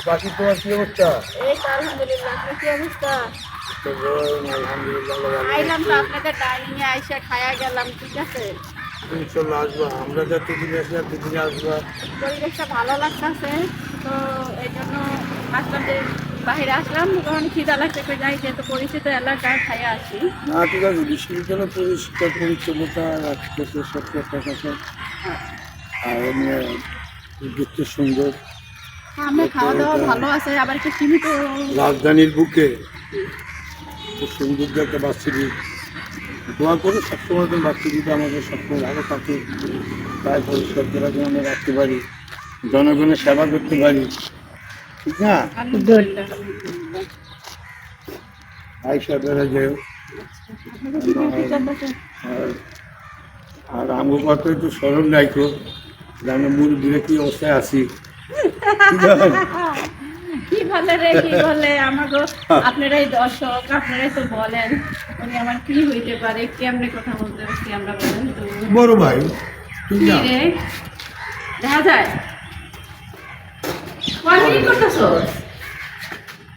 বাকি তোমার কি অবস্থা? এই তো আলহামদুলিল্লাহ। আপনার কি অবস্থা? আলহামদুলিল্লাহ আইলাম তো আপনাদের ডাইনিং এ আইসা খায়া গেলাম, ঠিক আছে? ইনশাল্লাহ আসবো। আমরা যতদিন আসি ততদিন আসবো। পরিবেশটা ভালো লাগতেছে, তো এই জন্য আসলাম যে বাইরে আসলাম, তখন খিদা লাগছে, একটু যাই যেহেতু পরিচিত এলাকায় খাইয়া আসি। ঠিক আছে, বিশ্ববিদ্যালয় পরিষ্কার পরিচ্ছন্নতা রাখতেছে সত্য একটা কথা। আর এমনি দেখতে সুন্দর। আমরা খাওয়া দাওয়া ভালো আছে, আবার একটু সীমিত। রাজধানীর বুকে খুব সুন্দর একটা বাচ্চাটি দোয়া করে সবসময় তো বাচ্চাটিতে আমাদের সবসময় ভালো থাকে, তাই পরিষ্কার করার জন্য আমরা রাখতে পারি, জনগণের সেবা করতে পারি, ঠিক না? আলহামদুলিল্লাহ। আইসা বেড়া যায়। আর আর আমার কথা একটু স্মরণ রাখো যে আমরা মুরব্বীরা কি অবস্থায় আছি। কি বলে রে, কি বলে আমাকে? আপনারাই দর্শক, আপনারাই তো বলেন উনি আমার কি হইতে পারে, কেমনে কথা বলতে পারছি আমরা, বলেন তো। বড় ভাই ঠিক কি না? রে দেখা যায় কয় মিনিট করতেছ?